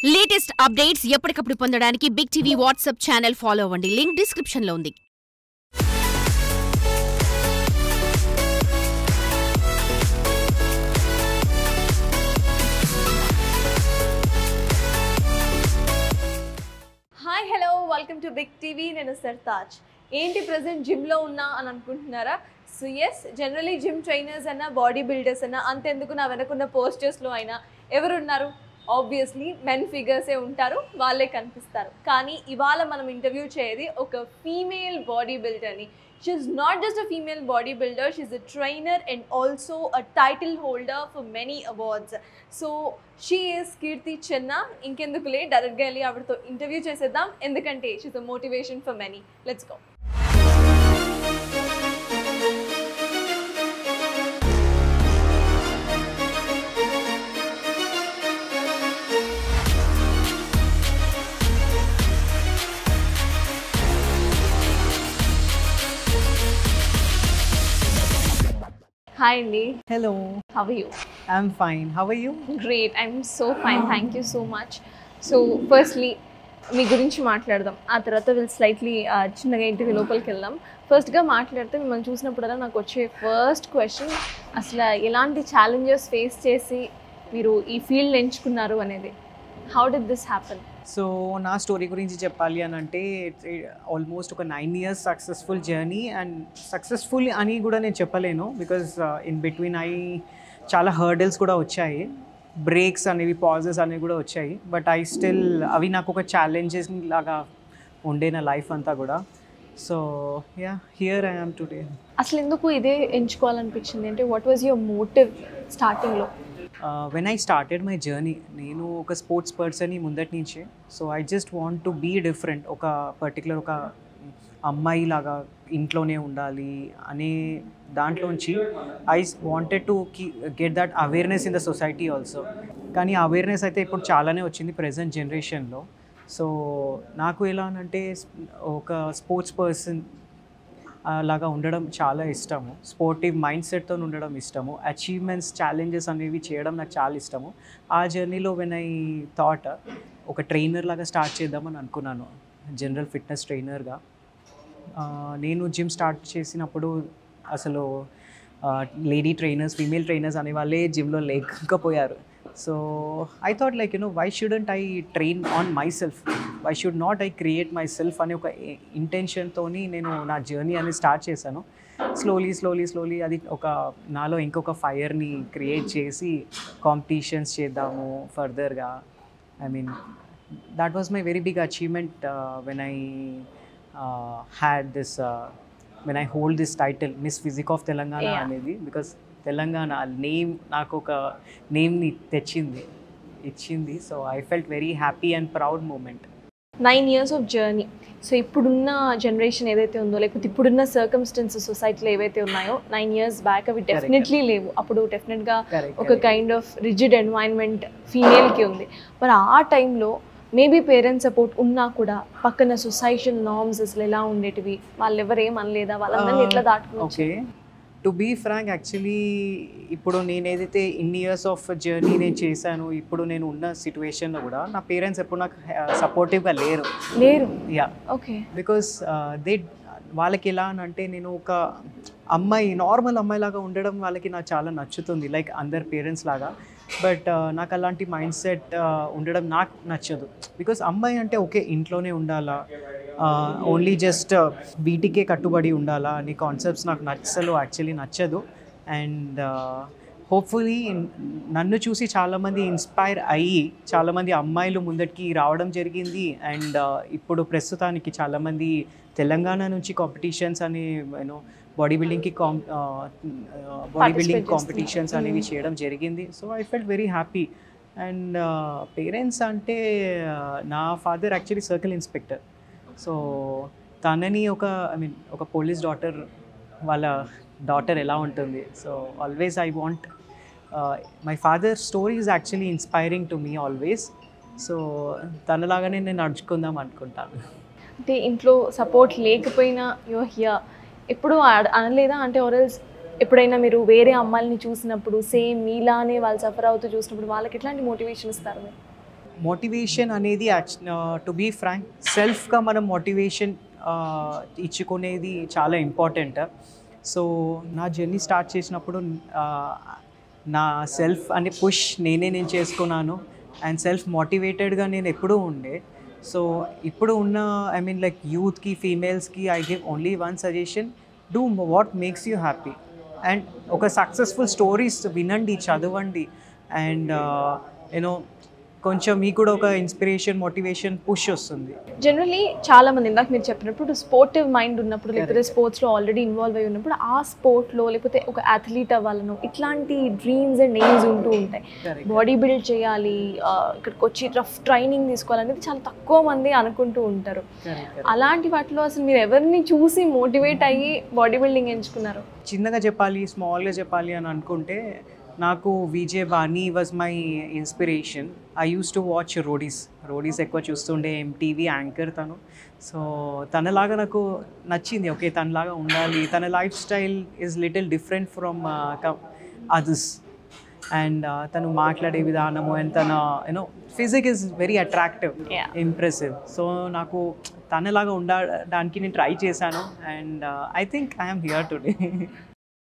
Latest updates ఎప్పటికప్పుడు పొందడానికి big TV WhatsApp channel follow అవ్వండి. లింక్ డిస్క్రిప్షన్ లో ఉంది. Hi hello welcome to big TV. నేను సర్తాజ్. ఏంటి ప్రెసెంట్ జిమ్లో ఉన్నా అని అనుకుంటున్నారా? So yes, generally gym trainers అన్నా బాడీ బిల్డర్స్ అన్నా అంతెందుకు నా వెనకున్న పోస్టర్స్లో అయినా ఎవరున్నారు? ఆబ్వియస్లీ మెన్ ఫిగర్సే ఉంటారు, వాళ్ళే కనిపిస్తారు. కానీ ఇవాళ మనం ఇంటర్వ్యూ చేయేది ఒక ఫీమేల్ బాడీ బిల్డర్ని. She is not just a female body builder, she is a trainer and also a title holder for many awards. So she is Keerthi Chenna. ఇంకెందుకులే, డైరెక్ట్గా వెళ్ళి ఆవిడతో ఇంటర్వ్యూ చేసేద్దాం, ఎందుకంటే she is a motivation for many. Let's go. Hi Andy. Hello. How are you? I'm fine. How are you? Great. I'm so fine. Thank you so much. So firstly, మీ గురించి మాట్లాడదాం. ఆ తర్వాత వీళ్ళు స్లైట్లీ చిన్నగా ఇంటికి లోపలికి వెళ్దాం. ఫస్ట్గా మాట్లాడితే మిమ్మల్ని చూసినప్పుడల్లా నాకు వచ్చే ఫస్ట్ క్వశ్చన్, అసలు ఎలాంటి ఛాలెంజెస్ ఫేస్ చేసి మీరు ఈ ఫీల్డ్ ఎంచుకున్నారు అనేది. How did this happen? So నా స్టోరీ గురించి చెప్పాలి అని అంటే ఆల్మోస్ట్ ఒక 9 years successful journey. And successful అని కూడా నేను చెప్పలేను, బికాజ్ ఇన్ బిట్వీన్ చాలా హర్డల్స్ కూడా వచ్చాయి, బ్రేక్స్ అనేవి, పాజెస్ అనేవి కూడా వచ్చాయి. బట్ అవి నాకు ఒక ఛాలెంజెస్ లాగా ఉండే నా లైఫ్ అంతా కూడా. So yeah, here I am today. అసలు ఎందుకు ఇదే ఎంచుకోవాలనిపించింది? అంటే వాట్ వాజ్ యువర్ మోటివ్ స్టార్టింగ్లో? When I started my journey, నేను ఒక స్పోర్ట్స్ పర్సన్ని ముందటి నుంచే. So I just want to be different. ఒక పర్టికులర్ ఒక అమ్మాయి లాగా ఇంట్లోనే ఉండాలి అనే దాంట్లోంచి I wanted to get that awareness in the society also. కానీ అవేర్నెస్ అయితే ఇప్పుడు చాలానే వచ్చింది ప్రజెంట్ జనరేషన్లో. సో నాకు ఎలా అంటే ఒక స్పోర్ట్స్ పర్సన్ లాగా ఉండడం చాలా ఇష్టము, స్పోర్టివ్ మైండ్ సెట్తో ఉండడం ఇష్టము, అచీవ్మెంట్స్, ఛాలెంజెస్ అనేవి చేయడం నాకు చాలా ఇష్టము. ఆ జర్నీలో వెన్ ఐ థాట్ ఒక ట్రైనర్ లాగా స్టార్ట్ చేద్దామని అనుకున్నాను, జనరల్ ఫిట్నెస్ ట్రైనర్గా. నేను జిమ్ స్టార్ట్ చేసినప్పుడు అసలు లేడీ ట్రైనర్స్, ఫీమేల్ ట్రైనర్స్ అనే వాళ్ళే జిమ్లో లేకపోయారు. So I thought like why shouldn't I train on myself, why should not I create myself అనే ఒక ఇంటెన్షన్తో నేను నా జర్నీ అనేది స్టార్ట్ చేశాను. స్లోలీ అది నాలో ఇంకొక ఫైర్ని క్రియేట్ చేసి కాంపిటీషన్స్ చేద్దాము ఫర్దర్గా. I mean that was my very big achievement when I had this when I hold this title, Miss Physique of Telangana అనేది. బికాస్ తెలంగాణ నేమ్ నాకు ఒక నేమ్ని ఇచ్చింది. So I felt very happy and proud moment. 9 years of journey. సో ఇప్పుడున్న generation ఏదైతే ఉందో, లేకపోతే ఇప్పుడున్న సర్కమ్స్టెన్సెస్ సొసైటీలో ఏవైతే ఉన్నాయో 9 years బ్యాక్ అవి డెఫినెట్లీ లేవు. అప్పుడు డెఫినెట్గా ఒక కైండ్ ఆఫ్ రిజిడ్ ఎన్వైరన్మెంట్ ఫీమేల్కి ఉంది. మరి ఆ టైంలో మేబీ పేరెంట్స్ సపోర్ట్ ఉన్నా కూడా పక్కన సొసైటల్ నార్మ్స్ అసలు ఎలా ఉండేటివి? వాళ్ళు ఎవరేం అనలేదా? వాళ్ళందరినీ ఎట్లా దాటుకోవచ్చు? Okay, to be frank, actually ఇప్పుడు నేను ఏదైతే ఇన్ని ఇయర్స్ ఆఫ్ జర్నీ నేను చేశాను, ఇప్పుడు నేను ఉన్న సిచ్యువేషన్లో కూడా నా పేరెంట్స్ ఎప్పుడు నాకు సపోర్టివ్గా లేరు. Yeah, okay. బికాస్ వాళ్ళకి ఎలా అని అంటే, నేను ఒక అమ్మాయి, నార్మల్ అమ్మాయి లాగా ఉండడం వాళ్ళకి నాకు చాలా నచ్చుతుంది, లైక్ అందరు పేరెంట్స్ లాగా. బట్ నాకు అలాంటి మైండ్ సెట్ ఉండడం నాకు నచ్చదు. బికాస్ అమ్మాయి అంటే ఓకే, ఇంట్లోనే ఉండాలా, ఓన్లీ జస్ట్ వీటికే కట్టుబడి ఉండాలా అనే కాన్సెప్ట్స్ నాకు యాక్చువల్లీ నచ్చదు. అండ్ హోప్ఫుల్లీ నన్ను చూసి చాలామంది ఇన్స్పైర్ అయ్యి చాలామంది అమ్మాయిలు ముందటికి రావడం జరిగింది. అండ్ ఇప్పుడు ప్రస్తుతానికి చాలామంది తెలంగాణ నుంచి కాంపిటీషన్స్ అని బాడీ బిల్డింగ్ కాంపిటీషన్స్ అనేవి చేయడం జరిగింది. So I felt very happy. And parents అంటే, నా father actually circle inspector. So తనని ఒక పోలీస్ డాటర్, వాళ్ళ డాటర్ ఎలా ఉంటుంది. So always I want, my father story is actually inspiring to me always. So తనలాగానే నేను నడుచుకుందాం అనుకుంటాను. అంటే ఇంట్లో సపోర్ట్ లేకపోయినా యువర్ హియర్ ఎప్పుడు అనలేదా? అంటే ఆర్ఎల్స్ ఎప్పుడైనా మీరు వేరే అమ్మాయిని చూసినప్పుడు సేమ్ మీలానే వాళ్ళు సఫర్ అవుతూ చూసినప్పుడు వాళ్ళకి ఎట్లాంటి మోటివేషన్ ఇస్తారు మీరు? మోటివేషన్ అనేది టు బీ ఫ్రాంక్ సెల్ఫ్గా మనం మోటివేషన్ ఇచ్చుకునేది చాలా ఇంపార్టెంట్. సో నా జర్నీ స్టార్ట్ చేసినప్పుడు నా సెల్ఫ్ అనే పుష్ నేను చేసుకున్నాను అండ్ సెల్ఫ్ మోటివేటెడ్గా నేను ఎప్పుడూ ఉండే. సో ఇప్పుడు ఉన్న ఐ మీన్ లైక్ యూత్కి ఫీమేల్స్కి I give only one suggestion, do what makes you happy. And ఒక సక్సెస్ఫుల్ స్టోరీస్ వినండి, చదవండి అండ్ యూనో కొంచెం మీకు కూడా ఒక ఇన్స్పిరేషన్ మోటివేషన్ పుష్ వస్తుంది. జనరలీ చాలా మంది ఇందాక మీరు చెప్పినప్పుడు స్పోర్టివ్ మైండ్ ఉన్నప్పుడు లేకపోతే స్పోర్ట్స్లో ఆల్రెడీ ఇన్వాల్వ్ అయి ఉన్నప్పుడు ఆ స్పోర్ట్లో లేకపోతే ఒక అథ్లీట్ అవ్వాలను ఇట్లాంటి డ్రీమ్స్ అండ్ ఎయిమ్స్ ఉంటూ ఉంటాయి. బాడీ బిల్డ్ చేయాలి, ఇక్కడికి వచ్చి రఫ్ ట్రైనింగ్ తీసుకోవాలనేది చాలా తక్కువ మంది అనుకుంటూ ఉంటారు. అలాంటి వాటిలో అసలు మీరు ఎవరిని చూసి మోటివేట్ అయ్యి బాడీ బిల్డింగ్ ఎంచుకున్నారు? చిన్నగా చెప్పాలి, స్మాల్గా చెప్పాలి అని అనుకుంటే నాకు Vijay Bani was my inspiration. I use to watch Roadies ఎక్కువ చూస్తుండే, MTV యాంకర్ తను. సో తనలాగా నాకు నచ్చింది, ఓకే తనలాగా ఉండాలి. తన life style is little different from others and తను మాట్లాడే విధానము అండ్ తన you know physique is very attractive, impressive. So నాకు తనలాగా ఉండడానికి నేను ట్రై చేశాను and I think I'm here today.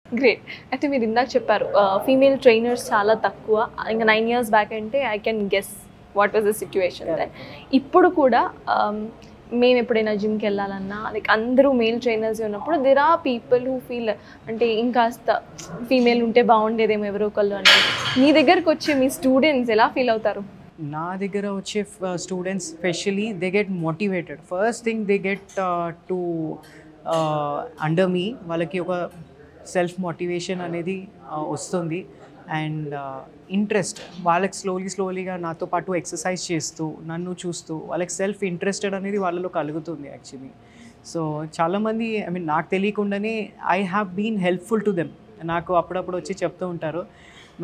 Great. అయితే మీరు ఇందాక చెప్పారు ఫీమేల్ ట్రైనర్స్ చాలా తక్కువ, ఇంకా 9 years బ్యాక్ అంటే I can guess what was the situation. ఇప్పుడు కూడా మేము ఎప్పుడైనా జిమ్కి వెళ్ళాలన్నా లైక్ అందరూ మేల్ ట్రైనర్స్ ఉన్నప్పుడు there are people who feel అంటే ఇంకాస్త ఫీమేల్ ఉంటే బాగుండేదేమో ఎవరో ఒకళ్ళు అనేది. మీ దగ్గరకు వచ్చే మీ స్టూడెంట్స్ ఎలా ఫీల్ అవుతారు? నా దగ్గర వచ్చే students especially they get motivated. First thing they get to under మీ, వాళ్ళకి ఒక సెల్ఫ్ మోటివేషన్ అనేది వస్తుంది అండ్ ఇంట్రెస్ట్ వాళ్ళకి స్లోలీగా నాతో పాటు ఎక్సర్సైజ్ చేస్తూ నన్ను చూస్తూ వాళ్ళకి సెల్ఫ్ ఇంట్రెస్టెడ్ అనేది వాళ్ళలో కలుగుతుంది యాక్చువల్లీ. సో చాలామంది ఐ మీన్ నాకు తెలియకుండానే I have been helpful to them. నాకు అప్పుడప్పుడు వచ్చి చెప్తూ ఉంటారు,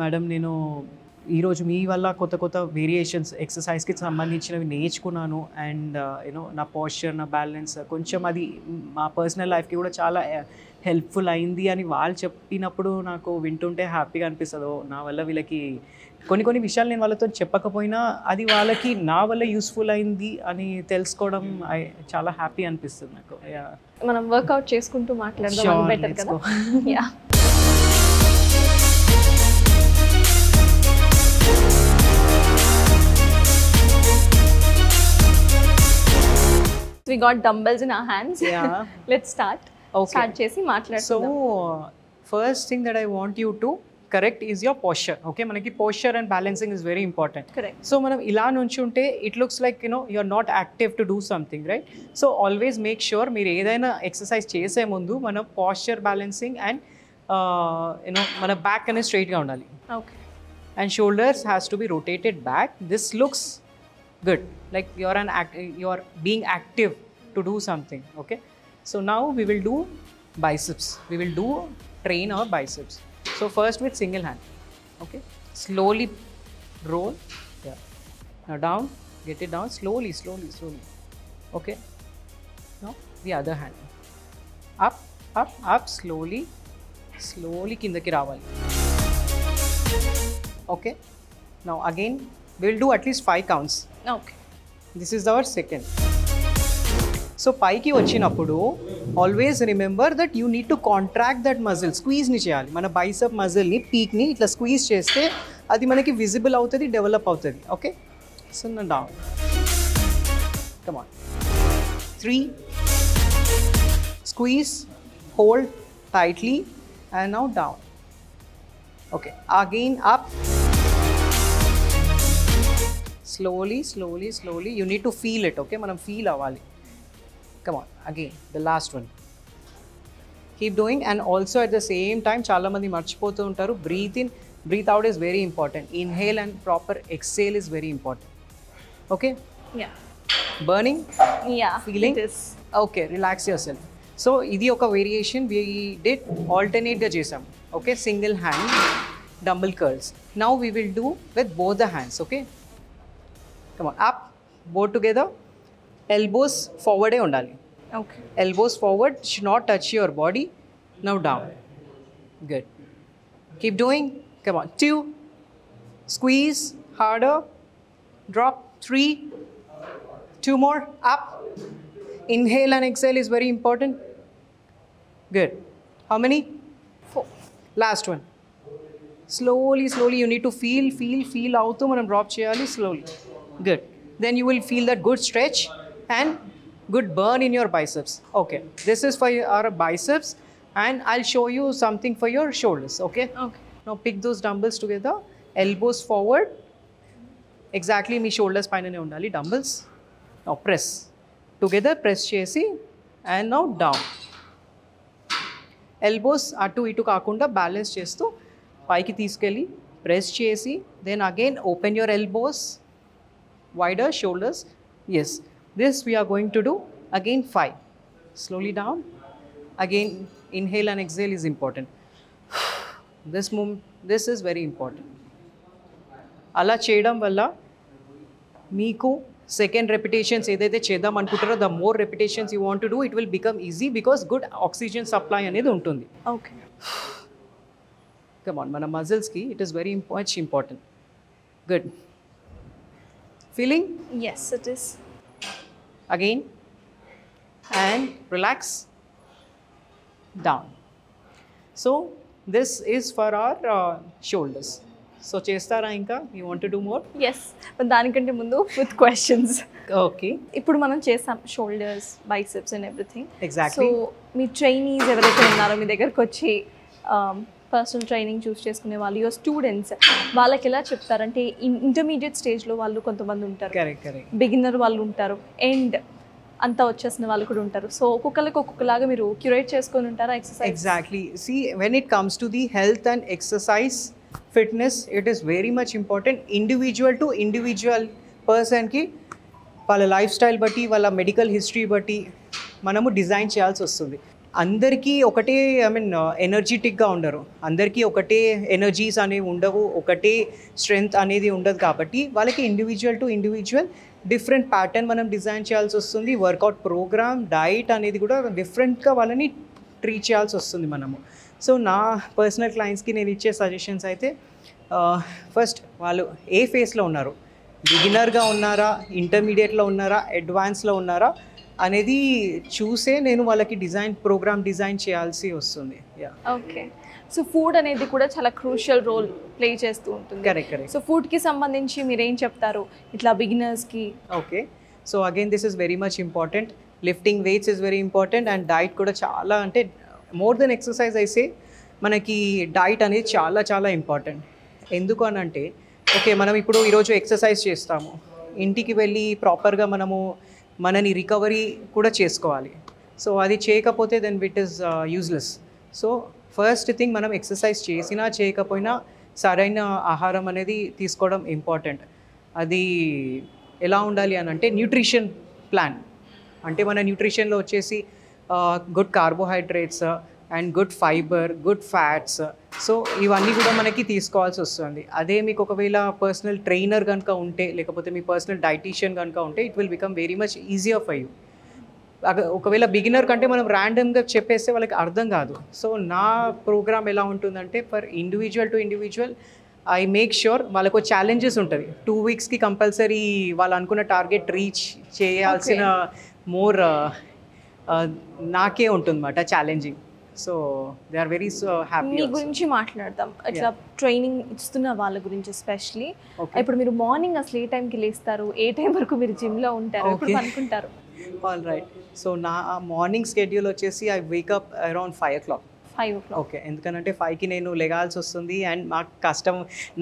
మేడం నేను ఈరోజు మీ వల్ల కొత్త వేరియేషన్స్ ఎక్సర్సైజ్కి సంబంధించినవి నేర్చుకున్నాను అండ్ యూనో నా పోస్చర్, నా బ్యాలెన్స్ కొంచెం అది మా పర్సనల్ లైఫ్కి కూడా చాలా హెల్ప్ఫుల్ అయింది అని వాళ్ళు చెప్పినప్పుడు నాకు వింటుంటే హ్యాపీగా అనిపిస్తుంది. నా వల్ల వీళ్ళకి కొన్ని విషయాలు నేను వాళ్ళతో చెప్పకపోయినా అది వాళ్ళకి నా వల్ల యూస్ఫుల్ అయింది అని తెలుసుకోవడం చాలా హ్యాపీ అనిపిస్తుంది నాకు. మనం వర్కౌట్ చేసుకుంటూ మాట్లాడదాం, బెటర్ కదా? Yeah. We got dumbbells in our hands. Yeah. Let's start. Okay. Start చేసి మాట్లాడుకుందాం. So first thing that I want you to correct is your posture. Okay, మనకి posture and balancing is very important. Correct. So మనం ఇలా నుంచుంటే it looks like you're not active to do something, right? So always make sure మీరు ఏదైనా exercise చేసే ముందు మన posture balancing and మన బ్యాక్ అనేది స్ట్రైట్గా ఉండాలి. Okay. And shoulders has to be rotated back. This looks good, like you're being active to do something. Okay, so now we will do biceps. We will train our biceps. So first with single hand. Okay, slowly roll. Yeah, now down, get it down slowly. Okay, now the other hand, up slowly kindaki ravali. Okay, now again we will do at least 5 counts. Okay. This is our second. So పైకి వచ్చినప్పుడు always remember that you need to contract that muscle. స్క్వీజ్ని చేయాలి, మన bicep మజిల్ని పీక్ని ఇట్లా squeeze చేస్తే అది మనకి visible అవుతుంది, డెవలప్ అవుతుంది. ఓకే, సో నా down, come on, 3 squeeze, hold tightly and now down. Okay, again up, slowly you need to feel it. Okay, manam feel avali. Come on, again the last one. Keep doing, and also at the same time chaala mandi marchipothu untaru, breathe in, breathe out is very important. Inhale and proper exhale is very important. Okay, Yeah. burning, Yeah. feeling It is. okay, relax yourself. So idi oka variation we did alternate ga chesam. Okay, single hand dumbbell curls. Now we will do with both the hands. Okay, come on, up, both together, elbows forward undali. Okay. Elbows forward, should not touch your body. Now down. Good. Keep doing. Come on, 2, squeeze harder, drop 3, 2 more, up. Inhale and exhale is very important. Good. How many? 4. Last one. Slowly, slowly you need to feel out to manam drop cheyali slowly. Good. Then you will feel that good stretch and good burn in your biceps. Okay. This is for our biceps and I'll show you something for your shoulders. Okay. Okay. Now pick those dumbbells together. Elbows forward. Exactly me shoulders painane undali dumbbells. Now press. Together press chesi and now down. Elbows atu itu kaakunda balance chestu paiki తీసుకెళ్ళి press chesi, then again open your elbows, wider shoulders. Yes, this we are going to do again 5. Slowly down. Again inhale and exhale is important. This is very important. అలా చేయడం వల్ల మీకు second repetitions ఏదైతే చేద్దాం అనుకుంటారో the more repetitions you want to do it will become easy because good oxygen supply అనేది ఉంటుంది. Okay. Come on, మన మజిల్స్కి it is very much important. Good. Feeling? Yes it is. Again and relax down. So this is for our shoulders. So చేస్తారా ఇంకా? You want to do more? Yes. దానికంటే ముందు with questions. Okay. ఇప్పుడు మనం చేసాం shoulders, biceps and everything. Exactly. So me trainees ఎవరైతే ఉన్నారో మీ దగ్గరకు వచ్చి పర్సనల్ ట్రైనింగ్ చూస్ చేసుకునే వాళ్ళు, యువర్ స్టూడెంట్స్, వాళ్ళకి ఎలా చెప్తారంటే ఇంటర్మీడియట్ స్టేజ్లో వాళ్ళు కొంతమంది ఉంటారు, బిగినర్ వాళ్ళు ఉంటారు, అండ్ అంతా వచ్చేసిన వాళ్ళు కూడా ఉంటారు. సో ఒక్కొక్కరికి ఒక్కొక్కలాగా మీరు క్యూరేట్ చేసుకొని ఉంటారా exercise? Exactly. See when it comes to the health and exercise fitness it is very much important. Individual to individual పర్సన్కి వాళ్ళ లైఫ్ స్టైల్ బట్టి, వాళ్ళ మెడికల్ హిస్టరీ బట్టి మనము డిజైన్ చేయాల్సి వస్తుంది. అందరికీ ఒకటే ఎనర్జెటిక్గా ఉండరు, అందరికీ ఒకటే ఎనర్జీస్ అనేవి ఉండవు, ఒకటే స్ట్రెంగ్త్ అనేది ఉండదు. కాబట్టి వాళ్ళకి individual to individual different pattern మనం డిజైన్ చేయాల్సి వస్తుంది. వర్కౌట్ ప్రోగ్రామ్, డైట్ అనేది కూడా డిఫరెంట్గా వాళ్ళని ట్రీట్ చేయాల్సి వస్తుంది మనము. సో నా పర్సనల్ క్లయింట్స్కి నేను ఇచ్చే సజెషన్స్ అయితే ఫస్ట్ వాళ్ళు ఏ ఫేస్లో ఉన్నారు, బిగినర్గా ఉన్నారా, ఇంటర్మీడియట్లో ఉన్నారా, అడ్వాన్స్లో ఉన్నారా అనేది చూసే నేను వాళ్ళకి ప్రోగ్రామ్ డిజైన్ చేయాల్సి వస్తుంది. ఓకే. సో ఫుడ్ అనేది కూడా చాలా క్రూషియల్ రోల్ ప్లే చేస్తూ ఉంటుంది. కరెక్ట్. సో ఫుడ్కి సంబంధించి మీరు ఏం చెప్తారు ఇట్లా బిగినర్స్కి? Okay. So again this is very much important. Lifting weights is very important and diet కూడా చాలా, అంటే మోర్ దెన్ ఎక్సర్సైజ్ అయితే మనకి డైట్ అనేది చాలా చాలా ఇంపార్టెంట్. ఎందుకు అని అంటే ఓకే మనం ఇప్పుడు ఈరోజు ఎక్సర్సైజ్ చేస్తాము, ఇంటికి వెళ్ళి ప్రాపర్గా మనని రికవరీ కూడా చేసుకోవాలి. సో అది చేయకపోతే then it is useless. So first thing మనం ఎక్సర్సైజ్ చేసినా చేయకపోయినా సరైన ఆహారం అనేది తీసుకోవడం ఇంపార్టెంట్. అది ఎలా ఉండాలి అని అంటే న్యూట్రిషన్ ప్లాన్, అంటే మన న్యూట్రిషన్లో వచ్చేసి good carbohydrates and good fibre, good fats, so ఇవన్నీ కూడా మనకి తీసుకోవాల్సి వస్తుంది. అదే మీకు ఒకవేళ పర్సనల్ ట్రైనర్ కనుక ఉంటే, లేకపోతే మీ పర్సనల్ డైటీషియన్ కనుక ఉంటే it will become very much easier for you. ఒకవేళ బిగినర్ కంటే మనం ర్యాండమ్గా చెప్పేస్తే వాళ్ళకి అర్థం కాదు. సో నా ప్రోగ్రామ్ ఎలా ఉంటుందంటే for individual to individual I make sure వాళ్ళకు ఛాలెంజెస్ ఉంటుంది. 2 వీక్స్కి కంపల్సరీ వాళ్ళు అనుకున్న టార్గెట్ రీచ్ చేయాల్సిన మోర్ నాకే ఉంటుందన్నమాట challenging. So they are very happy. మీ గురించి మాట్లాడదాం, ఇట్లా ట్రైనింగ్ ఇస్తున్న వాళ్ళ గురించి ఎస్పెషలీ. ఇప్పుడు మీరు మార్నింగ్ అసలు ఏ టైంకి లేస్తారు, ఏ టైం వరకు మీరు జిమ్లో ఉంటారు, ఎప్పుడు అనుకుంటారు? All right. సో నా మార్నింగ్ స్కెడ్యూల్ వచ్చేసి I wake up around 5 o'clock. 5 o'clock. Okay. ఎందుకంటే 5కి నేను లెగాల్సి వస్తుంది అండ్ మాకు కష్టం,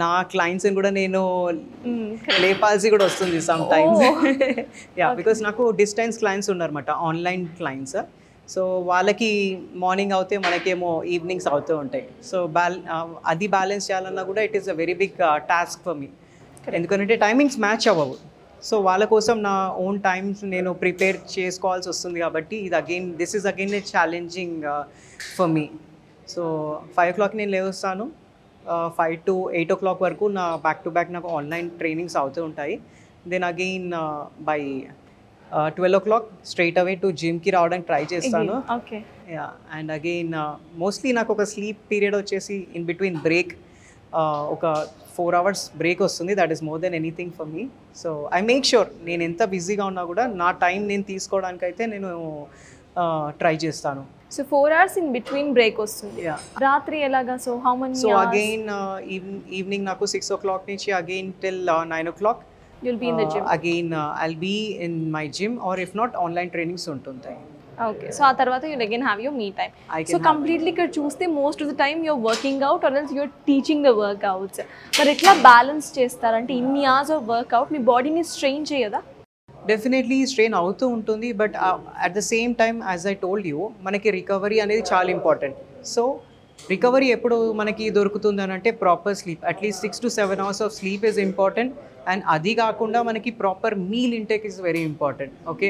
నా క్లయింట్స్ని కూడా నేను లేపాల్సి కూడా వస్తుంది సమ్ టైమ్స్. బికాస్ నాకు డిస్టెన్స్ క్లయింట్స్ ఉన్నారన్నమాట, ఆన్లైన్ క్లయింట్స్. సో వాళ్ళకి మార్నింగ్ అవుతే మనకేమో ఈవినింగ్స్ అవుతూ ఉంటాయి. సో అది బ్యాలెన్స్ చేయాలన్నా కూడా it is a very big task for me, ఎందుకంటే టైమింగ్స్ మ్యాచ్ అవ్వవు. సో వాళ్ళ కోసం నా ఓన్ టైమ్స్ నేను ప్రిపేర్ చేసుకోవాల్సి వస్తుంది. కాబట్టి this is again A challenging for me. So 5 o'clock నేను లేస్తాను, 5 to 8 o'clock వరకు నా బ్యాక్ టు బ్యాక్ నాకు ఆన్లైన్ ట్రైనింగ్స్ అవుతూ ఉంటాయి. Then again by 12 o'clock straight away to జిమ్కి రావడానికి ట్రై చేస్తాను. ఓకే. అండ్ అగైన్ మోస్ట్లీ నాకు ఒక స్లీప్ పీరియడ్ వచ్చేసి ఇన్ బిట్వీన్ బ్రేక్ ఒక 4 hours బ్రేక్ వస్తుంది. That is more than anything for me. So I make sure నేను ఎంత బిజీగా ఉన్నా కూడా నా టైం నేను తీసుకోవడానికైతే నేను ట్రై చేస్తాను. So 4 hours in between break వస్తుంది. రాత్రి ఎలాగా? So how many? So again evening నాకు 6 o'clock నుంచి again till 9 o'clock you'll be in the gym. Again I'll be in my gym, or if not online trainings ఉంటుంటాయి. Okay. So ఆ తర్వాత you'll again have your me time. So completely ఇక్కడ చూస్తే most of the time you're working out or else you're teaching the workouts. మరి ఎట్లా balance చేస్తారంటే ఇన్ని hours of work out మీ బాడీని స్ట్రెయిన్ చేయదా? డెఫినెట్లీ స్ట్రెయిన్ అవుతూ ఉంటుంది, but at the same time as I told you మనకి రికవరీ అనేది చాలా ఇంపార్టెంట్. సో రికవరీ ఎప్పుడు మనకి దొరుకుతుంది అని అంటే proper sleep, at least 6 to 7 hours of sleep is important. And అది కాకుండా మనకి proper meal intake is very important. Okay,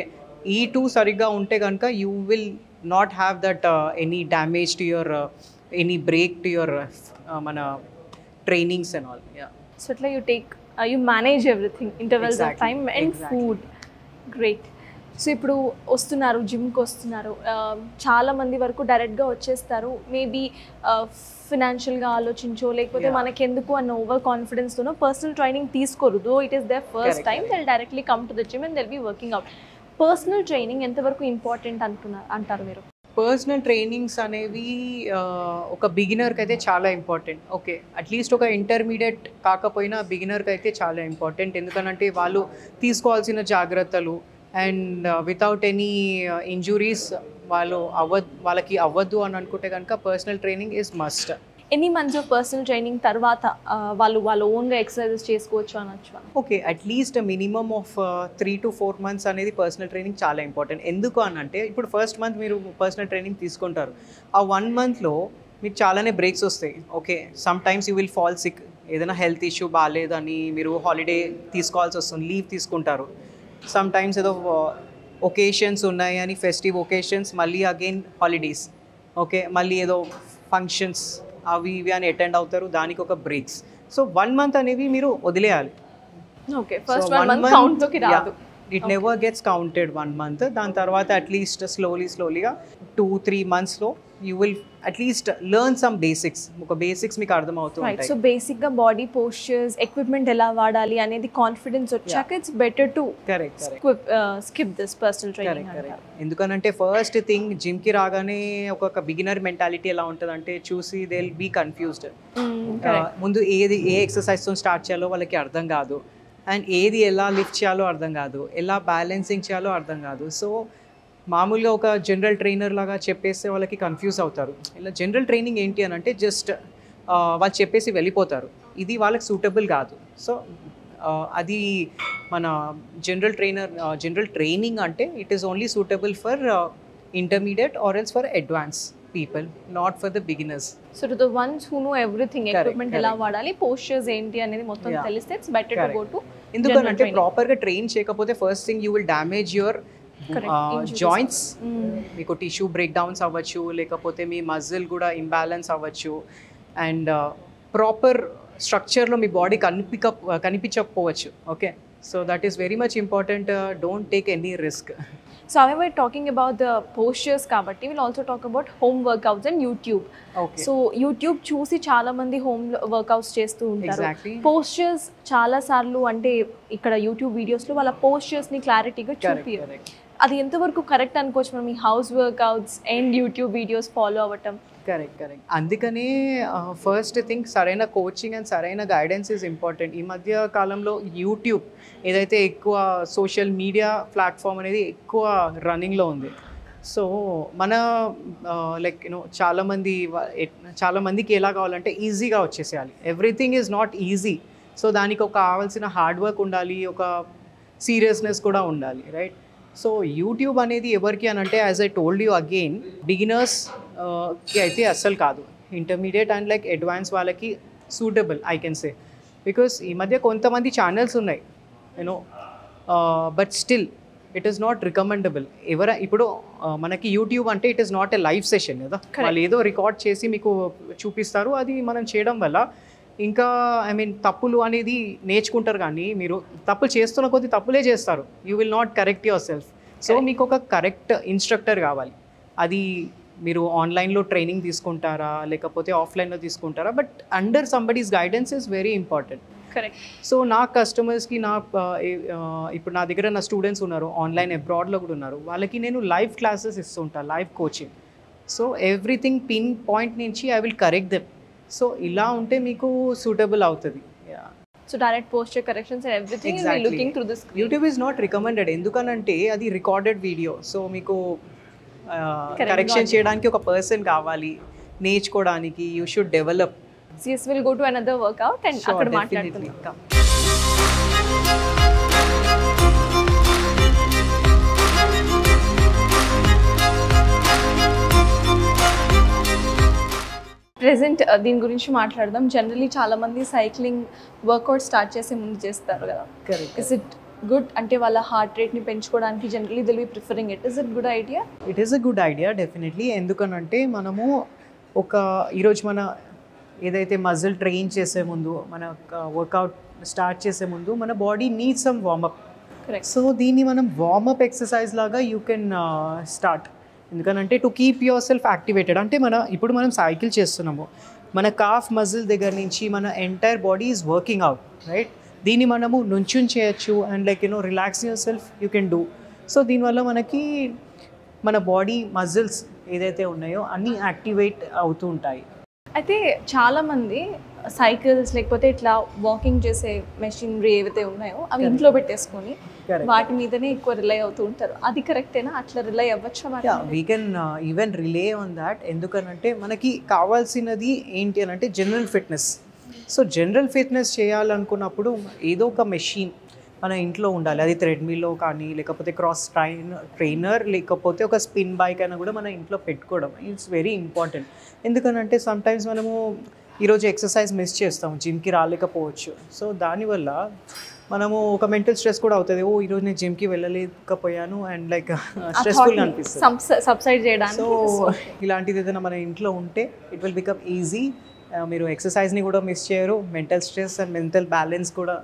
ఈ 2 సరిగ్గా ఉంటే కనుక you will not have that any damage to your any break to your మన ట్రైనింగ్స్ అండ్ ఆల్. సో ఇట్లా you manage everything intervals of time and food. Great. So ఇప్పుడు వస్తున్నారు, జిమ్కి వస్తున్నారు, చాలామంది వరకు డైరెక్ట్గా వచ్చేస్తారు. మేబీ ఫినాన్షియల్గా ఆలోచించో లేకపోతే మనకెందుకు అన్న ఓవర్ కాన్ఫిడెన్స్తోనో పర్సనల్ ట్రైనింగ్ తీసుకోరు. Though it is their first time they'll directly come to the gym and they'll be working out. Personal training ఎంతవరకు ఇంపార్టెంట్ అంటారు మీరు? పర్సనల్ ట్రైనింగ్స్ అనేవి ఒక బిగినర్కి అయితే చాలా ఇంపార్టెంట్. ఓకే, అట్లీస్ట్ ఒక ఇంటర్మీడియట్ కాకపోయినా బిగినర్కి అయితే చాలా ఇంపార్టెంట్. ఎందుకనంటే వాళ్ళు తీసుకోవాల్సిన జాగ్రత్తలు అండ్ వితౌట్ ఎనీ ఇంజురీస్ వాళ్ళకి అవ్వద్దు అని అనుకుంటే కనుక పర్సనల్ ట్రైనింగ్ ఈజ్ మస్ట్. ఎన్ని మంత్స్ ఆఫ్ పర్సనల్ ట్రైనింగ్ తర్వాత వాళ్ళ ఓన్గా ఎక్సర్సైజెస్ చేసుకోవచ్చు అనొచ్చు? Okay, at least minimum of 3 to 4 months అనేది పర్సనల్ ట్రైనింగ్ చాలా ఇంపార్టెంట్. ఎందుకు అని అంటే ఇప్పుడు ఫస్ట్ మంత్ మీరు పర్సనల్ ట్రైనింగ్ తీసుకుంటారు, ఆ 1 monthలో మీకు చాలానే బ్రేక్స్ వస్తాయి. Okay, some times you will fall sick, ఏదైనా హెల్త్ ఇష్యూ బాగాలేదని మీరు హాలిడే తీసుకోవాల్సి వస్తుంది, లీవ్ తీసుకుంటారు. సమ్ టైమ్స్ ఏదో ఒకేషన్స్ ఉన్నాయి అని ఫెస్టివ్ ఒకేషన్స్, మళ్ళీ అగైన్ హాలిడేస్. ఓకే, మళ్ళీ ఏదో ఫంక్షన్స్ అవి ఇవి అని అటెండ్ అవుతారు, దానికి ఒక బ్రేక్స్. సో 1 month అనేవి మీరు వదిలేయాలి. ఓకే, ఫస్ట్ 1 month కౌంట్లోకి రాదు. It never gets counted 1 month. దాని తర్వాత అట్లీస్ట్ స్లోలీగా 2-3 monthsలో you will at least learn some basics. ఒక బేసిక్స్ మీకు అర్థమవుతుంది. సో బేసిక్గా బాడీ పోస్చర్స్, ఎక్విప్మెంట్ ఎలా వాడాలి అనేది కాన్ఫిడెన్స్ వచ్చాక it's better to skip this personal training. ఎందుకనంటే ఫస్ట్ థింగ్ జిమ్కి రాగానే ఒక బిగినర్ మెంటాలిటీ ఎలా ఉంటుంది అంటే చూసి దే విల్ బీ కన్ఫ్యూజ్డ్. ముందు ఏ ఎక్సర్సైజ్తో స్టార్ట్ చేయాలో వాళ్ళకి అర్థం కాదు, అండ్ ఏది ఎలా లిఫ్ట్ చేయాలో అర్థం కాదు, ఎలా బ్యాలెన్సింగ్ చేయాలో అర్థం కాదు. సో మామూలుగా ఒక జనరల్ ట్రైనర్ లాగా చెప్పేస్తే వాళ్ళకి కన్ఫ్యూజ్ అవుతారు. ఇలా జనరల్ ట్రైనింగ్ ఏంటి అని అంటే జస్ట్ వాళ్ళు చెప్పేసి వెళ్ళిపోతారు, ఇది వాళ్ళకి సూటబుల్ కాదు. సో అది మన జనరల్ ట్రైనింగ్ అంటే it is only suitable for intermediate or else for advance people, not for the beginners. So to the ones who know everything, equipment ఎలా వాడాలి, పోస్చర్స్ ఏంటి అనేది మొత్తం తెలిస్తే it's better to go to. ఎందుకంటే ప్రాపర్గా train చేయకపోతే first thing you will damage your joints. మీకు టిష్యూ బ్రేక్ డౌన్స్ అవ్వచ్చు, లేకపోతే మీ మజిల్ కూడా ఇంబ్యాలెన్స్ అవ్వచ్చు, and proper స్ట్రక్చర్లో me body కనిపించకపోవచ్చు. Okay, so that is very much important. Don't take any risk. So I was talking about the postures kabatti, we'll also talk about home workouts and YouTube. Okay. So YouTube చూసి చాలా మంది home workouts చేస్తూ ఉంటారు. Exactly. Postures చాలా సార్లు అంటే ఇక్కడ YouTube వీడియోస్లో వాళ్ళ పోస్చర్స్ని క్లారిటీగా చూపియ్యరు. అది ఎంతవరకు కరెక్ట్ అనుకోవచ్చు మనం ఈ house workouts and YouTube videos follow అవ్వటం? కరెక్ట్. అందుకనే ఫస్ట్ థింగ్ సరైన కోచింగ్ అండ్ సరైన గైడెన్స్ ఈజ్ ఇంపార్టెంట్. ఈ మధ్య కాలంలో యూట్యూబ్ ఏదైతే ఎక్కువ సోషల్ మీడియా ప్లాట్ఫామ్ అనేది ఎక్కువ రన్నింగ్లో ఉంది. సో మన లైక్ చాలామందికి ఎలా కావాలంటే ఈజీగా వచ్చేసేయాలి. Everything is not easy. So దానికి ఒక కావాల్సిన హార్డ్ వర్క్ ఉండాలి, ఒక సీరియస్నెస్ కూడా ఉండాలి, రైట్? సో యూట్యూబ్ అనేది ఎవరికి అని అంటే as I told you again, బిగినర్స్కి అయితే అస్సలు కాదు, ఇంటర్మీడియట్ అండ్ లైక్ అడ్వాన్స్ వాళ్ళకి suitable I can say. Because ఈ మధ్య కొంతమంది ఛానల్స్ ఉన్నాయి but still it is not recommendable. ఇప్పుడు మనకి యూట్యూబ్ అంటే it is not a live session కదా, వాళ్ళు ఏదో రికార్డ్ చేసి మీకు చూపిస్తారు, అది మనం చేయడం వల్ల ఇంకా తప్పులు అనేది నేర్చుకుంటారు. కానీ మీరు తప్పులు చేస్తున్న కొద్దీ తప్పులే చేస్తారు, you will not correct your self. So మీకు ఒక కరెక్ట్ ఇన్స్ట్రక్టర్ కావాలి, అది మీరు ఆన్లైన్లో ట్రైనింగ్ తీసుకుంటారా లేకపోతే ఆఫ్లైన్లో తీసుకుంటారా, but under somebody's guidance is very important. Correct. So నా కస్టమర్స్కి ఇప్పుడు నా దగ్గర నా స్టూడెంట్స్ ఉన్నారు, ఆన్లైన్ అబ్రాడ్లో కూడా ఉన్నారు, వాళ్ళకి నేను లైవ్ క్లాసెస్ ఇస్తుంటాను, live coaching. So everything pin point నుంచి I will correct them. So ఇలా ఉంటే మీకు సూటబుల్ అవుతుంది. So direct posture corrections and everything you are looking through the screen. YouTube is not recommended, ఎందుకనంటే అది రికార్డెడ్ వీడియో. సో మీకు correction చేయడానికి ఒక పర్సన్ కావాలి, నేర్చుకోవడానికి. You should develop. Yes, we'll go to another workout and అక్కడ మాట్లాడుకుందాం. Present దీని గురించి మాట్లాడదాం. జనరలీ చాలా మంది సైక్లింగ్ వర్కౌట్ స్టార్ట్ చేసే ముందు చేస్తారు కదా. Is it good? అంటే వాళ్ళ హార్ట్ రేట్ని పెంచుకోవడానికి generally they'll be preferring it. Is it good idea? It is a good idea definitely. ఎందుకనంటే మనము ఈరోజు మన ఏదైతే మజిల్ ట్రైన్ చేసే ముందు, మన వర్కౌట్ స్టార్ట్ చేసే ముందు మన body needs some warm up. Correct. So దీన్ని మనం వార్మప్ ఎక్సర్సైజ్ లాగా యూ కెన్ స్టార్ట్. ఎందుకనంటే to keep your self activated. అంటే ఇప్పుడు మనం సైకిల్ చేస్తున్నాము, మన కాఫ్ మజిల్ దగ్గర నుంచి మన entire body is working out, right? దీన్ని మనము నుంచుని చేయొచ్చు and like relax your self you can do. So దీనివల్ల మనకి మన బాడీ మజిల్స్ ఏదైతే ఉన్నాయో అన్నీ యాక్టివేట్ అవుతూ ఉంటాయి. అయితే చాలామంది సైకిల్స్ లేకపోతే ఇట్లా వాకింగ్ చేసే మెషినరీ ఏవైతే ఉన్నాయో అవి ఇంట్లో పెట్టేసుకొని వాటి మీదనే ఎక్కువ రిలై అవుతూ ఉంటారు. అది కరెక్టేనా? అట్లా రిలై అవ్వచ్చా? We can even rely on that. ఎందుకనంటే మనకి కావాల్సినది ఏంటి అని అంటే general fitness. So general fitness చేయాలనుకున్నప్పుడు ఏదో ఒక మెషిన్ మన ఇంట్లో ఉండాలి. అది థ్రెడ్మిల్లో కానీ లేకపోతే క్రాస్ ట్రైనర్ లేకపోతే ఒక స్పిన్ బైక్ అయినా కూడా మన ఇంట్లో పెట్టుకోవడం ఇట్స్ వెరీ ఇంపార్టెంట్. ఎందుకనంటే సమ్టైమ్స్ మనము ఈరోజు ఎక్సర్సైజ్ మిస్ చేస్తాము, జిమ్కి రాలేకపోవచ్చు. సో దానివల్ల మనము ఒక మెంటల్ స్ట్రెస్ కూడా అవుతుంది. ఈరోజు నేను జిమ్కి వెళ్ళలేకపోయాను అండ్ లైక్ స్ట్రెస్ఫుల్గా అనిపిస్తుంది సబ్సైడ్ చేయడానికి. సో ఇలాంటిది ఏదైనా మన ఇంట్లో ఉంటే ఇట్ విల్ బికమ్ ఈజీ. మీరు ఎక్సర్సైజ్ని కూడా మిస్ చేయరు, mental stress and mental balance కూడా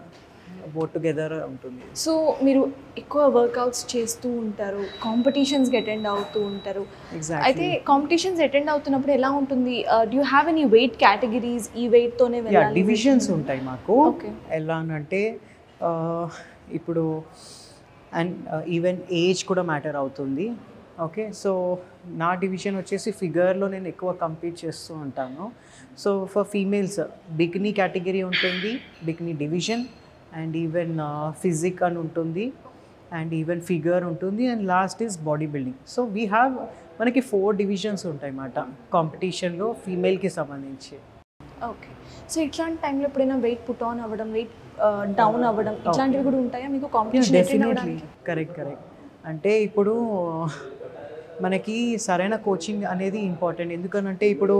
బోత్ టుగెదర్ ఉంటుంది. సో మీరు ఎక్కువ వర్కౌట్స్ చేస్తూ ఉంటారు, కాంపిటీషన్స్కి అటెండ్ అవుతూ ఉంటారు. అయితే కాంపిటీషన్స్ అటెండ్ అవుతున్నప్పుడు ఎలా ఉంటుంది? Do you have any weight categories? ఈ వెయిట్తోనే వెళ్ళాలి? డివిజన్స్ ఉంటాయి మాకు. ఎలా అంటే ఇప్పుడు అండ్ ఈవెన్ ఏజ్ కూడా మ్యాటర్ అవుతుంది. ఓకే, సో నా డివిజన్ వచ్చేసి ఫిగర్లో నేను ఎక్కువ కంపీట్ చేస్తూ ఉంటాను. So for females bikini category ఉంటుంది, bikini division, and even physique అని ఉంటుంది, అండ్ ఈవెన్ ఫిగర్ ఉంటుంది, and last is body building. So we have మనకి 4 డివిజన్స్ ఉంటాయి అన్నమాట కాంపిటీషన్లో ఫీమేల్కి సంబంధించి. ఓకే, సో ఇట్లాంటి టైంలో ఎప్పుడైనా వెయిట్ పుట్ ఆన్ అవ్వడం, వెయిట్ డౌన్ అవ్వడం ఇట్లాంటివి కూడా ఉంటాయా మీకు కాంపిటీషన్? Definitely, correct. అంటే ఇప్పుడు మనకి సరైన కోచింగ్ అనేది ఇంపార్టెంట్. ఎందుకనంటే ఇప్పుడు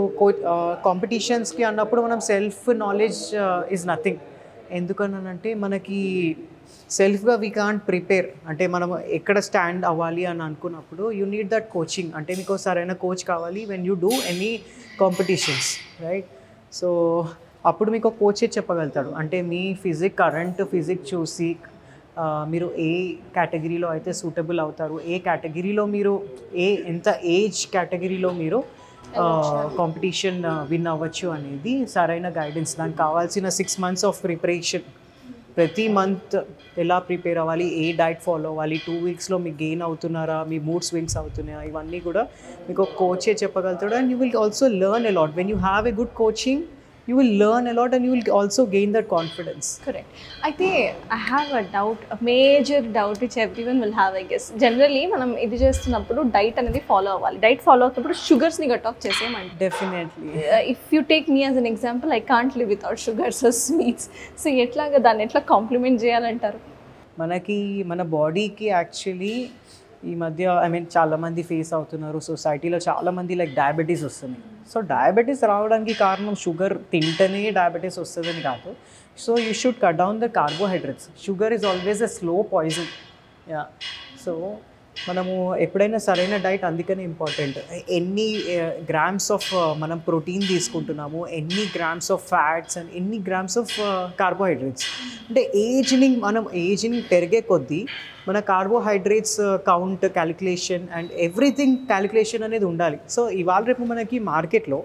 కాంపిటీషన్స్కి అన్నప్పుడు మనం సెల్ఫ్ నాలెడ్జ్ ఈజ్ నథింగ్. ఎందుకనంటే మనకి సెల్ఫ్గా వీ కాంట్ ప్రిపేర్. అంటే మనం ఎక్కడ స్టాండ్ అవ్వాలి అని అనుకున్నప్పుడు యూ నీడ్ దట్ కోచింగ్. అంటే మీకు సరైన కోచ్ కావాలి when you do any competitions, right? So అప్పుడు మీకు కోచే చెప్పగలుగుతాడు. అంటే మీ కరెంట్ ఫిజిక్ చూసి మీరు ఏ కేటగిరీలో అయితే సూటబుల్ అవుతారు, ఏ కేటగిరీలో మీరు ఎంత ఏజ్ కేటగిరీలో మీరు కాంపిటీషన్ విన్ అవ్వచ్చు అనేది సరైన గైడెన్స్. దానికి కావాల్సిన 6 months ఆఫ్ ప్రిపరేషన్. ప్రతి మంత్ ఎలా ప్రిపేర్ అవ్వాలి, ఏ డైట్ ఫాలో అవ్వాలి, 2 weeksలో మీకు గెయిన్ అవుతున్నారా, మీ మూడ్ స్వింగ్స్ అవుతున్నాయా, ఇవన్నీ కూడా మీకు కోచే చెప్పగలుగుతాడు. And you will also learn a lot. When you have a good coaching you will learn a lot and you will also gain that confidence. Correct. I think I have a doubt, a major doubt which everyone will have, I guess. Generally మనం ఇది చేస్తున్నప్పుడు diet అనేది follow అవ్వాలి. Diet follow అవుతున్నప్పుడు షుగర్స్ని cut off చేసేయమండి. Definitely. If you take me as an example, I can't live without sugars or sweets. So ఎట్లాగా దాన్ని ఎట్లా కాంప్లిమెంట్ చేయాలంటారు? మనకి మన బాడీకి యాక్చువల్లీ ఈ మధ్య చాలామంది ఫేస్ అవుతున్నారు సొసైటీలో. చాలామంది లైక్ డయాబెటీస్ వస్తుంది. సో డయాబెటీస్ రావడానికి కారణం షుగర్ తింటేనే డయాబెటీస్ వస్తుందని కాదు. So you should cut down the carbohydrates. Sugar is always a slow poison. Yeah, so మనము ఎప్పుడైనా సరైన డైట్ అందుకనే ఇంపార్టెంట్. ఎన్ని గ్రామ్స్ ఆఫ్ మనం ప్రోటీన్ తీసుకుంటున్నాము, ఎన్ని గ్రామ్స్ ఆఫ్ ఫ్యాట్స్ అండ్ ఎన్ని గ్రామ్స్ ఆఫ్ కార్బోహైడ్రేట్స్. అంటే ఏజ్ని పెరిగే కొద్దీ మన carbohydrates count calculation and everything calculation అనేది ఉండాలి. సో ఇవాళ రేపు మనకి మార్కెట్లో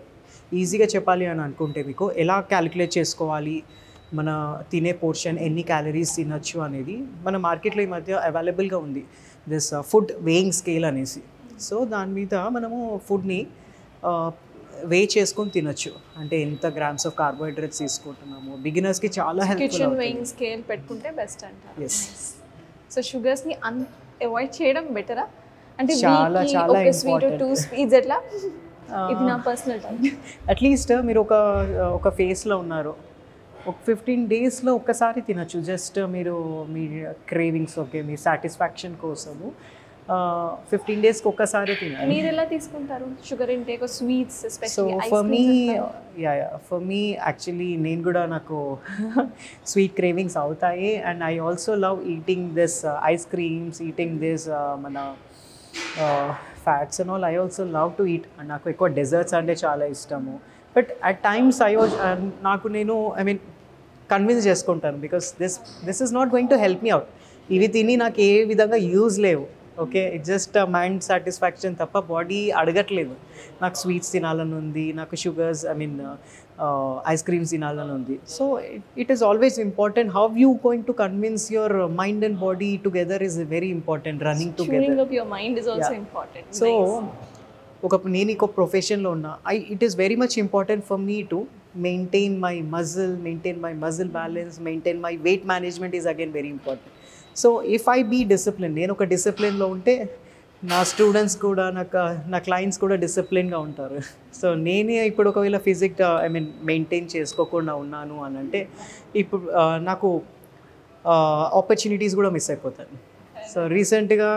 ఈజీగా చెప్పాలి అని అనుకుంటే మీకు ఎలా క్యాలిక్యులేట్ చేసుకోవాలి, మన తినే పోర్షన్ ఎన్ని క్యాలరీస్ తినచ్చు అనేది మన మార్కెట్లో ఈ మధ్య అవైలబుల్గా ఉంది, దిస్ ఫుడ్ వేయింగ్ స్కేల్ అనేసి. సో దాని మీద మనము ఫుడ్ని వే చేసుకొని తినచ్చు, అంటే ఎంత గ్రామ్స్ ఆఫ్ కార్బోహైడ్రేట్స్ తీసుకుంటున్నాము. బిగినర్స్కి చాలా కిచెన్ వెయింగ్ స్కేల్ పెట్టుకుంటే బెస్ట్ అంటారు. ఎస్. సో షుగర్స్ని అవాయిడ్ చేయడం బెటరా? అంటే చాలా చాలా స్వీట్ 2 స్వీట్స్ ఎట్లా? ఇది నా పర్సనల్ టైం. అట్లీస్ట్ మీరు ఒక ఫేస్లో ఉన్నారు, ఒక 15 డేస్లో ఒక్కసారి తినచ్చు. జస్ట్ మీరు మీ క్రేవింగ్స్ ఓకే, మీ సాటిస్ఫాక్షన్ కోసము 15 డేస్కి ఒక్కసారి తినాలి. మీరు ఎలా తీసుకుంటారు sugar intake, sweets so especially? For me actually నేను కూడా నాకు స్వీట్ క్రేవింగ్స్ అవుతాయి. And I also love eating this ice creams, eating this మన fats and all. I also love to eat. And నాకు ఎక్కువ డెజర్ట్స్ అంటే చాలా ఇష్టము. బట్ అట్ టైమ్స్ నేను కన్విన్స్ చేసుకుంటాను, because this is not going to help me out. ఇవి తిని నాకు ఏ విధంగా యూజ్ లేవు. Okay, it just mind satisfaction తప్ప బాడీ అడగట్లేదు. నాకు స్వీట్స్ తినాలని ఉంది, నాకు షుగర్స్ ఐస్ క్రీమ్స్ తినాలని ఉంది. So it is always important how you going to convince your mind and body together is very important. Running together. Your mind is also important. So నేను ఇంకో ప్రొఫెషన్లో ఉన్నా, it is very much important for me to maintain my muscle balance, maintain my weight management is again very important. So if I be discipline, నేను ఒక డిసిప్లిన్లో ఉంటే నా students కూడా నా క్లయింట్స్ కూడా డిసిప్లిన్గా ఉంటారు. సో నేనే ఇప్పుడు ఒకవేళ మెయింటైన్ చేసుకోకుండా ఉన్నాను అని అంటే ఇప్పుడు నాకు ఆపర్చునిటీస్ కూడా మిస్ అయిపోతాను. సో రీసెంట్గా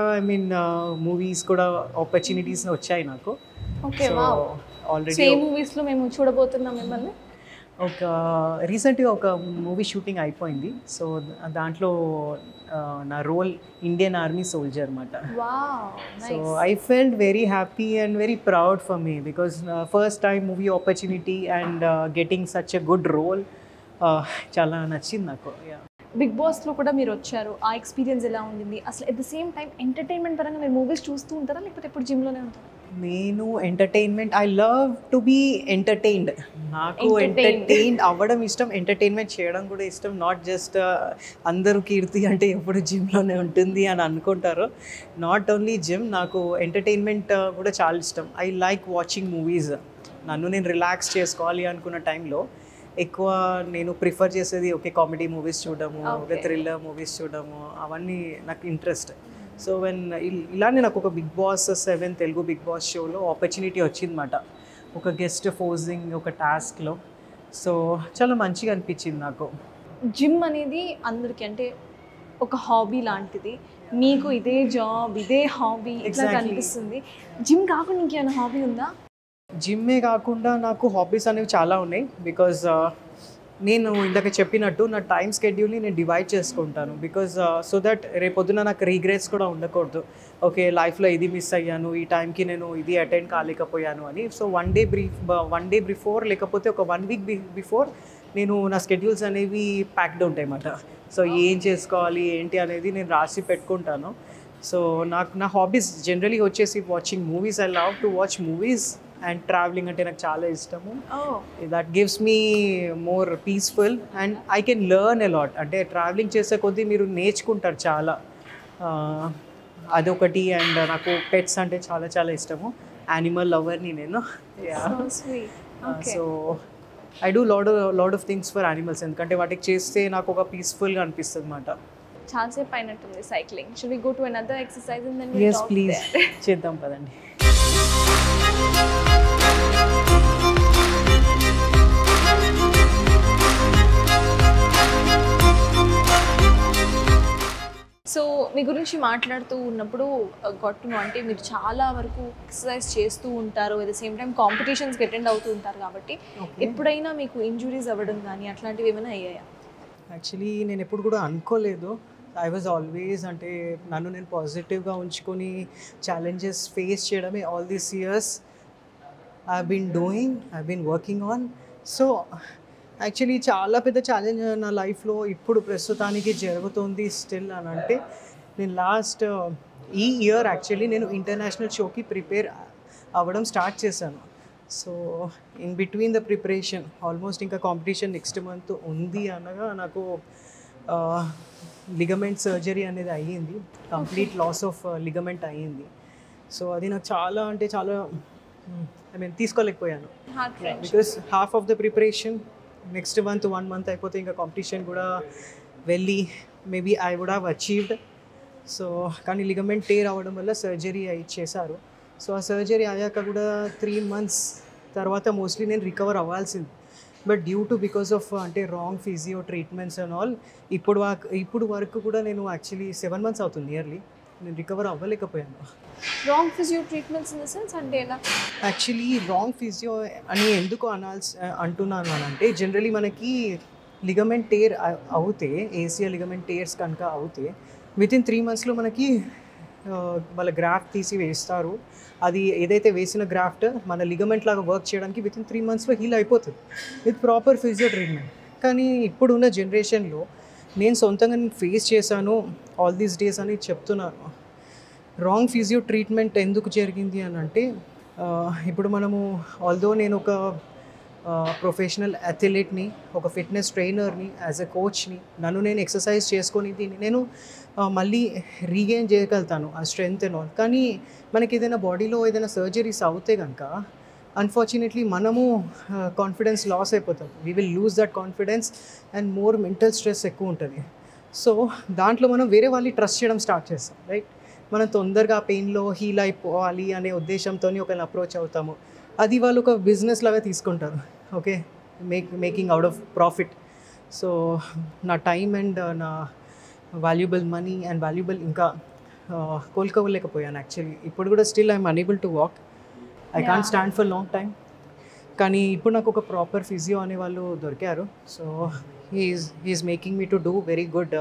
మూవీస్ కూడా ఆపర్చునిటీస్ వచ్చాయి నాకు. ఓకే, ఆల్రెడీ ఏ మూవీస్లో మేము చూడబోతున్నాం మిమ్మల్ని? రీసెంట్గా ఒక మూవీ షూటింగ్ అయిపోయింది. సో దాంట్లో నా రోల్ ఇండియన్ ఆర్మీ సోల్జర్ అనమాట. So I felt very happy and very proud for me, because first time movie opportunity and getting such a good role చాలా నచ్చింది నాకు. బిగ్ బాస్లో కూడా మీరు వచ్చారు, ఆ ఎక్స్పీరియన్స్ ఎలా ఉండింది అసలు? At the same time entertainment పరంగా మీరు మూవీస్ చూస్తూ ఉంటారా, లేకపోతే ఎప్పుడు జిమ్లోనే ఉంటారా? నేను entertainment, I love to be entertained. నాకు ఎంటర్టైన్డ్ అవ్వడం ఇష్టం, ఎంటర్టైన్మెంట్ చేయడం కూడా ఇష్టం. నాట్ జస్ట్ అందరూ కీర్తి అంటే ఎప్పుడు జిమ్లోనే ఉంటుంది అని అనుకుంటారు. నాట్ ఓన్లీ జిమ్, నాకు ఎంటర్టైన్మెంట్ కూడా చాలా ఇష్టం. I like watching movies. నన్ను నేను రిలాక్స్ చేసుకోవాలి అనుకున్న టైంలో ఎక్కువ నేను ప్రిఫర్ చేసేది కామెడీ మూవీస్ చూడడము, థ్రిల్లర్ మూవీస్ చూడడము, అవన్నీ నాకు ఇంట్రెస్ట్. సో ఇలానే నాకు ఒక big boss 7 Telugu big boss షోలో ఆపర్చునిటీ వచ్చిందన్నమాట, ఒక గెస్ట్ ఫోజింగ్ ఒక టాస్క్లో. సో చాలా మంచిగా అనిపించింది నాకు. జిమ్ అనేది అందరికీ అంటే ఒక హాబీ లాంటిది. మీకు ఇదే జాబ్, ఇదే హాబీ ఇట్లా కనిపిస్తుంది. జిమ్ కాకుండా ఇంకేమైనా హాబీ ఉందా? జిమ్మే కాకుండా నాకు హాబీస్ అనేవి చాలా ఉన్నాయి. బికాజ్ నేను ఇందాక చెప్పినట్టు నా టైం షెడ్యూల్ని నేను డివైడ్ చేసుకుంటాను. బికాజ్ సో దట్ రేపొద్దున నాకు రీగ్రెట్స్ కూడా ఉండకూడదు. ఓకే, లైఫ్లో ఇది మిస్ అయ్యాను, ఈ టైంకి నేను ఇది అటెండ్ కాలేకపోయాను అని. సో వన్ డే బిఫోర్ లేకపోతే ఒక 1 వీక్ బిఫోర్ నేను నా షెడ్యూల్స్ అనేవి ప్యాక్డ్ ఉంటాయి అన్నమాట. సో ఏం చేసుకోవాలి ఏంటి అనేది నేను రాసి పెట్టుకుంటాను. సో నా హాబీస్ జనరలీ వచ్చేసి watching movies. I love to watch movies and travelling అంటే నాకు చాలా ఇష్టము. That gives me more peaceful and I can learn a lot. అంటే ట్రావెలింగ్ చేసే కొద్దీ మీరు నేర్చుకుంటారు చాలా, అదొకటి. అండ్ నాకు పెట్స్ అంటే చాలా చాలా ఇష్టము, యానిమల్ లవర్ని నేను. So I do lot of things for animals, ఎందుకంటే వాటికి చేస్తే నాకు ఒక పీస్ఫుల్గా అనిపిస్తుంది అన్నమాట. చాలాసేపు అయినట్టుంది cycling. Should we go to another exercise and then yes please చేద్దాం పదండి. సో మీ గురించి మాట్లాడుతూ ఉన్నప్పుడు గొట్టును అంటే మీరు చాలా వరకు ఎక్సర్సైజ్ చేస్తూ ఉంటారు, అట్ ద సేమ్ టైం కాంపిటీషన్స్కి అటెండ్ అవుతూ ఉంటారు కాబట్టి ఎప్పుడైనా మీకు ఇంజురీస్ అవ్వడం కానీ అట్లాంటివి ఏమైనా అయ్యాయా? యాక్చువల్లీ నేను ఎప్పుడు కూడా అనుకోలేదు ఐ వాజ్ ఆల్వేస్ అంటే నన్ను నేను పాజిటివ్గా ఉంచుకొని ఛాలెంజెస్ ఫేస్ చేయడమే all these years I been working on. So actually చాలా పెద్ద ఛాలెంజ్ నా లైఫ్లో ఇప్పుడు ప్రస్తుతానికి జరుగుతుంది స్టిల్ అని అంటే, నేను లాస్ట్ ఈ ఇయర్ యాక్చువల్లీ నేను ఇంటర్నేషనల్ షోకి ప్రిపేర్ అవ్వడం స్టార్ట్ చేశాను. So in between the preparation almost ఇంకా కాంపిటీషన్ నెక్స్ట్ మంత్ ఉంది అనగా నాకు లిగమెంట్ సర్జరీ అనేది అయ్యింది, కంప్లీట్ లాస్ ఆఫ్ లిగమెంట్ అయ్యింది. సో అది నాకు చాలా అంటే చాలా తీసుకోలేకపోయాను, because half of the preparation next month 1 month అయిపోతే ఇంకా కాంపిటీషన్ కూడా వెళ్ళి maybe I would have achieved. So కానీ లిగమెంట్ టేర్ అవ్వడం వల్ల సర్జరీ చేశారు. సో ఆ సర్జరీ అయ్యాక కూడా 3 months తర్వాత మోస్ట్లీ నేను రికవర్ అవ్వాల్సింది. But due to because of అంటే wrong physio treatments and all ఇప్పుడు వరకు కూడా నేను యాక్చువల్లీ 7 months అవుతుంది నియర్లీ, నేను రికవర్ అవ్వలేకపోయాను. Wrong physio treatments in the sense అంటే ఎలా? యాక్చువల్లీ రాంగ్ ఫిజియో అని ఎందుకు అంటున్నాను అని అంటే, జనరలీ మనకి లిగమెంట్ టేర్ అవుతే, ఏసియల్ లిగమెంట్ టేర్స్ కనుక అవుతే వితిన్ 3 monthsలో మనకి వాళ్ళ గ్రాఫ్ట్ తీసి వేస్తారు. అది ఏదైతే వేసిన గ్రాఫ్ట్ మన లిగమెంట్ లాగా వర్క్ చేయడానికి వితిన్ 3 monthsలో హీల్ అయిపోతుంది విత్ ప్రాపర్ ఫిజియో ట్రీట్మెంట్. కానీ ఇప్పుడున్న జనరేషన్లో నేను సొంతంగా ఫేస్ చేశాను ఆల్ దీస్ డేస్ అని చెప్తున్నాను. రాంగ్ ఫిజియో ట్రీట్మెంట్ ఎందుకు జరిగింది అని అంటే, ఇప్పుడు మనము ఆల్దో నేను ఒక ప్రొఫెషనల్ అథ్లెట్ని, ఒక ఫిట్నెస్ ట్రైనర్ని, యాజ్ ఎ కోచ్ని, నన్ను నేను ఎక్సర్సైజ్ చేసుకొని దీన్ని నేను మళ్ళీ రీగెయిన్ చేయగలుగుతాను ఆ స్ట్రెంగ్త్ అండ్ ఆల్. కానీ మనకి ఏదైనా బాడీలో ఏదైనా సర్జరీస్ అవుతే కనుక అన్ఫార్చునేట్లీ మనము కాన్ఫిడెన్స్ లాస్ అయిపోతాం. We will lose that confidence and more mental stress ఎక్కువ ఉంటుంది. సో దాంట్లో మనం వేరే వాళ్ళని ట్రస్ట్ చేయడం స్టార్ట్ చేస్తాం, రైట్? మనం తొందరగా పెయిన్లో హీల్ అయిపోవాలి అనే ఉద్దేశంతో ఒకరిని అప్రోచ్ అవుతాము. అది వాళ్ళు ఒక బిజినెస్ లాగా తీసుకుంటారు, okay, making out of profit. So నా టైం అండ్ నా వాల్యుబుల్ మనీ అండ్ వాల్యుబుల్ ఇంకా కోలుకోలేకపోయాను యాక్చువల్లీ. ఇప్పుడు కూడా still I'm unable to walk, I can't stand for long time. కానీ ఇప్పుడు నాకు ఒక ప్రాపర్ ఫిజియో అనే వాళ్ళు దొరికారు. So he's making me to do very good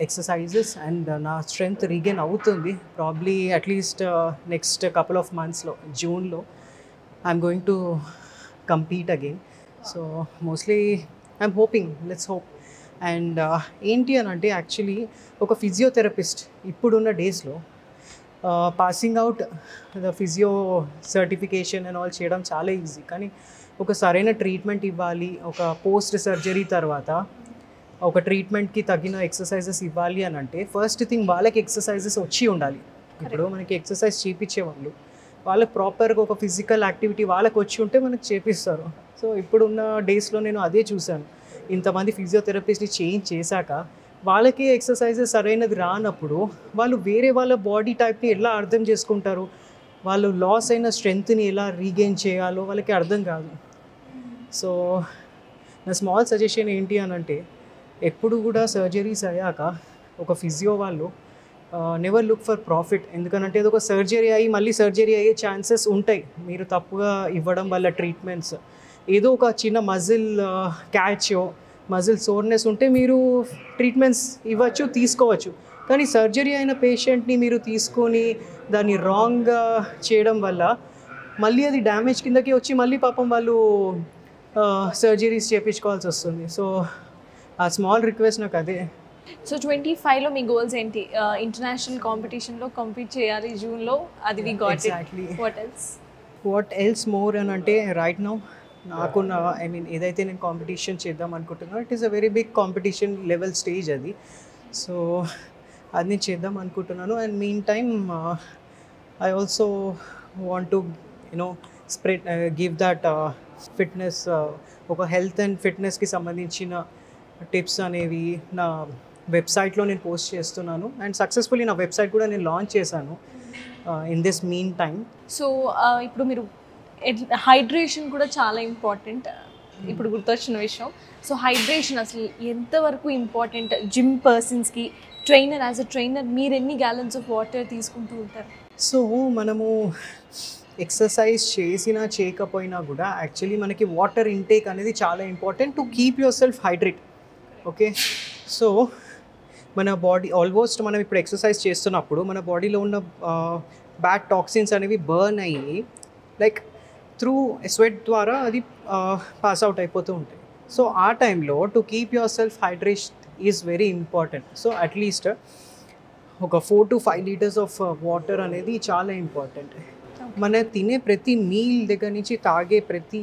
exercises and నా స్ట్రెంగ్త్ రీగెయిన్ అవుతుంది. Probably at least next couple of మంత్స్లో, జూన్లో I'm going to compete again. So mostly I'm hoping, let's hope. And ఏంటి అని అంటే, యాక్చువల్లీ ఒక ఫిజియోథెరపిస్ట్ ఇప్పుడున్న డేస్లో passing out the physio certification and all చేయడం చాలా ఈజీ. కానీ ఒక సరైన ట్రీట్మెంట్ ఇవ్వాలి, ఒక పోస్ట్ సర్జరీ తర్వాత ఒక ట్రీట్మెంట్కి తగిన ఎక్సర్సైజెస్ ఇవ్వాలి అని అంటే, ఫస్ట్ థింగ్ వాళ్ళకి ఎక్సర్సైజెస్ వచ్చి ఉండాలి. ఇప్పుడు మనకి ఎక్సర్సైజ్ చేయించేవాళ్ళు, వాళ్ళకి ప్రాపర్గా ఒక ఫిజికల్ యాక్టివిటీ వాళ్ళకి వచ్చి ఉంటే మనకి చేపిస్తారు. సో ఇప్పుడున్న డేస్లో నేను అదే చూశాను. ఇంతమంది ఫిజియోథెరపిస్ట్ని చేంజ్ చేశాక వాళ్ళకి ఎక్సర్సైజెస్ సరైనది రానప్పుడు వాళ్ళు వేరే వాళ్ళ బాడీ టైప్ని ఎలా అర్థం చేసుకుంటారు, వాళ్ళు లాస్ అయిన స్ట్రెంగ్త్ని ఎలా రీగెయిన్ చేయాలో వాళ్ళకి అర్థం కాదు. సో నా స్మాల్ సజెషన్ ఏంటి అని అంటే, ఎప్పుడు కూడా సర్జరీస్ అయ్యాక ఒక ఫిజియో వాళ్ళు నెవర్ లుక్ ఫర్ ప్రాఫిట్. ఎందుకంటే ఇది ఒక సర్జరీ అయ్యి మళ్ళీ సర్జరీ అయ్యే ఛాన్సెస్ ఉంటాయి మీరు తప్పుగా ఇవ్వడం వల్ల ట్రీట్మెంట్స్. ఏదో ఒక చిన్న మజిల్ క్యాచో, మజిల్ సోర్నెస్ ఉంటే మీరు ట్రీట్మెంట్స్ ఇవ్వచ్చు, తీసుకోవచ్చు. కానీ సర్జరీ అయిన పేషెంట్ని మీరు తీసుకొని దాన్ని రాంగ్గా చేయడం వల్ల మళ్ళీ అది డ్యామేజ్ కిందకి వచ్చి మళ్ళీ పాపం వాళ్ళు సర్జరీస్ చేయించుకోవాల్సి వస్తుంది. సో ఆ స్మాల్ రిక్వెస్ట్ నాకు అదే. సో 25లో మీ గోల్స్ ఏంటి? ఇంటర్నేషనల్ కాంపిటీషన్లో కంపీట్ చేయాలి జూన్లో, అది we got exactly. What else more అని అంటే, రైట్ నౌ నాకున్న ఏదైతే నేను కాంపిటీషన్ చేద్దాం అనుకుంటున్నాను, it is a very big competition level stage అది. సో అది నేను చేద్దాం అనుకుంటున్నాను. And mean time I also want to spread give that fitness, ఒక హెల్త్ అండ్ ఫిట్నెస్కి సంబంధించిన టిప్స్ అనేవి నా వెబ్సైట్లో నేను పోస్ట్ చేస్తున్నాను. అండ్ సక్సెస్ఫుల్లీ నా వెబ్సైట్ కూడా నేను లాంచ్ చేశాను in this mean time. So ఇప్పుడు మీరు హైడ్రేషన్ కూడా చాలా ఇంపార్టెంట్, ఇప్పుడు గుర్తొచ్చిన విషయం. సో హైడ్రేషన్ అసలు ఎంతవరకు ఇంపార్టెంట్ జిమ్ పర్సన్స్కి? ట్రైనర్, యాజ్ అ ట్రైనర్ మీరు ఎన్ని గ్యాలన్స్ ఆఫ్ వాటర్ తీసుకుంటూ ఉంటారు? సో మనము ఎక్సర్సైజ్ చేసినా చేయకపోయినా కూడా యాక్చువల్లీ మనకి వాటర్ ఇంటేక్ అనేది చాలా important to keep your self hydrate, okay? So మన బాడీ ఆల్మోస్ట్ మనం ఇప్పుడు ఎక్సర్సైజ్ చేస్తున్నప్పుడు మన బాడీలో ఉన్న బ్యాడ్ టాక్సిన్స్ అనేవి బర్న్ అయ్యి లైక్ త్రూ స్వెట్ ద్వారా అది పాస్ అవుట్ అయిపోతూ ఉంటాయి. సో ఆ టైంలో to keep your self hydration is very important. So at least ఒక 4 to 5 liters ఆఫ్ వాటర్ అనేది చాలా ఇంపార్టెంట్. మన తినే ప్రతి మీల్ దగ్గర నుంచి తాగే ప్రతి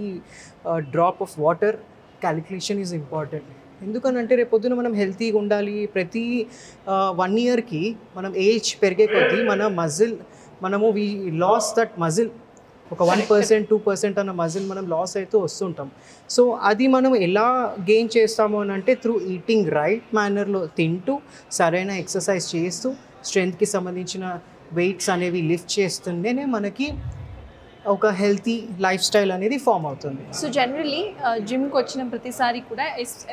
drop of water calculation is important. ఎందుకనంటే రేపు పొద్దున మనం హెల్తీగా ఉండాలి. ప్రతి 1 yearకి మనం ఏజ్ పెరిగే కొద్దీ మన మజిల్ మనము వీ లాస్ దట్ మజిల్ ఒక 1% 2% అన్న మజిల్ మనం లాస్ అవుతూ వస్తుంటాం. సో అది మనం ఎలా గెయిన్ చేస్తాము అని అంటే త్రూ ఈటింగ్ రైట్ మేనర్లో తింటూ సరైన ఎక్సర్సైజ్ చేస్తూ స్ట్రెంగ్త్కి సంబంధించిన వెయిట్స్ అనేవి లిఫ్ట్ చేస్తుంటేనే మనకి ఒక హెల్తీ లైఫ్ స్టైల్ అనేది ఫామ్ అవుతుంది. సో జనరలీ జిమ్కి వచ్చిన ప్రతిసారి కూడా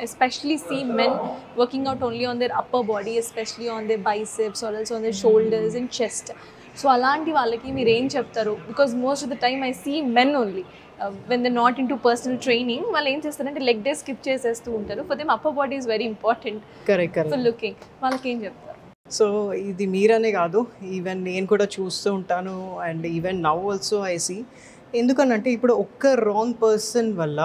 especially see men working out only on their upper body, especially on their biceps or also on their shoulders and chest. So అలాంటి వాళ్ళకి మీరు ఏం చెప్తారు? Because most of the time I see men only when they not into personal training వాళ్ళు ఏం చేస్తారంటే leg day skip చేసేస్తూ ఉంటారు. For them upper body is very important for looking. వాళ్ళకి ఏం చెప్తారు? సో ఇది మీరనే కాదు, ఈవెన్ నేను కూడా చూస్తూ ఉంటాను and even now also I see. ఎందుకనంటే ఇప్పుడు ఒక్క రాంగ్ పర్సన్ వల్ల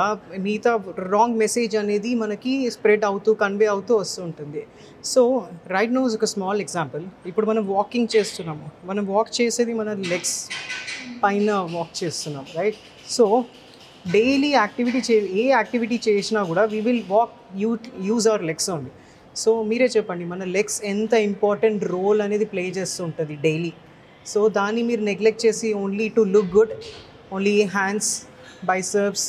మిగతా రాంగ్ మెసేజ్ అనేది మనకి స్ప్రెడ్ అవుతూ కన్వే అవుతూ వస్తూ ఉంటుంది. సో రైట్ నౌ ఒక స్మాల్ ఎగ్జాంపుల్. ఇప్పుడు మనం వాకింగ్ చేస్తున్నాము, మనం వాక్ చేసేది మన లెగ్స్ పైన వాక్ చేస్తున్నాం, రైట్? సో డైలీ ఏ యాక్టివిటీ చేసినా కూడా we will walk use our legs only. So మీరే చెప్పండి, మన లెగ్స్ ఎంత ఇంపార్టెంట్ రోల్ అనేది ప్లే చేస్తూ ఉంటుంది డైలీ. సో దాన్ని మీరు నెగ్లెక్ట్ చేసి only to look good only hands, biceps,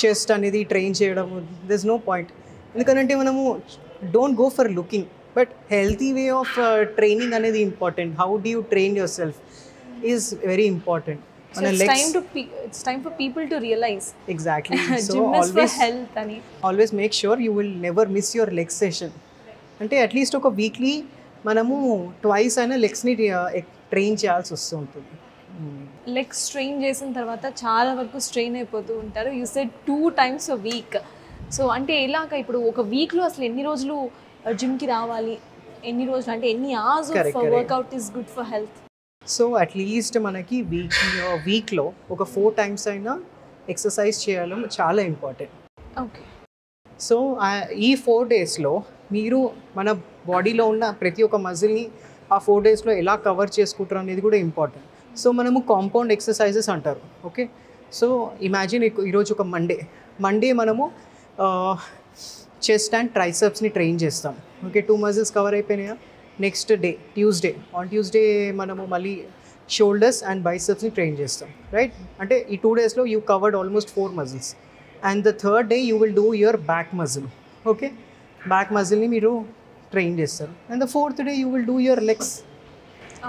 chest అనేది ట్రైన్ చేయడం, దిర్ ఇస్ నో పాయింట్. ఎందుకంటే మనము don't go for looking, but healthy way of training అనేది important. How do you train yourself is very important. So it's time for people to realize. Exactly. So Gym is for health ani. Always make sure you will never miss your leg session. అంటే at least ఒక weekly మనము twice అయినా లెగ్స్ని train చేయాల్సి వస్తూ ఉంటుంది. Legs train చేసిన తర్వాత చాలా వరకు స్ట్రెయిన్ అయిపోతూ ఉంటారు. You said 2 times a week. So అంటే ఎలాగ ఇప్పుడు ఒక వీక్లో అసలు ఎన్ని రోజులు జిమ్కి రావాలి, ఎన్ని రోజులు అంటే ఎన్ని hours of work out is good for health? So at least మనకి వీక్లో ఒక 4 times అయినా ఎక్సర్సైజ్ చేయడం చాలా ఇంపార్టెంట్. ఓకే. సో ఈ 4 daysలో మీరు మన బాడీలో ఉన్న ప్రతి ఒక్క మజిల్ని ఆ 4 daysలో ఎలా కవర్ చేసుకుంటారు అనేది కూడా ఇంపార్టెంట్. సో మనము కాంపౌండ్ ఎక్సర్సైజెస్ అంటారు. ఓకే. సో ఇమాజిన్ ఈరోజు ఒక మండే మనము చెస్ట్ అండ్ ట్రైసెప్స్ని ట్రైన్ చేస్తాం. ఓకే, 2 muscles కవర్ అయిపోయినాయా? నెక్స్ట్ డే ట్యూస్డే మనము మళ్ళీ షోల్డర్స్ అండ్ బైసెప్స్ని ట్రైన్ చేస్తాం, రైట్? అంటే ఈ 2 daysలో you covered almost 4 muscles. And the third day you will do your back muscle. Okay, back మజిల్ని మీరు ట్రైన్ చేస్తారు. And the 4th day you will do your legs.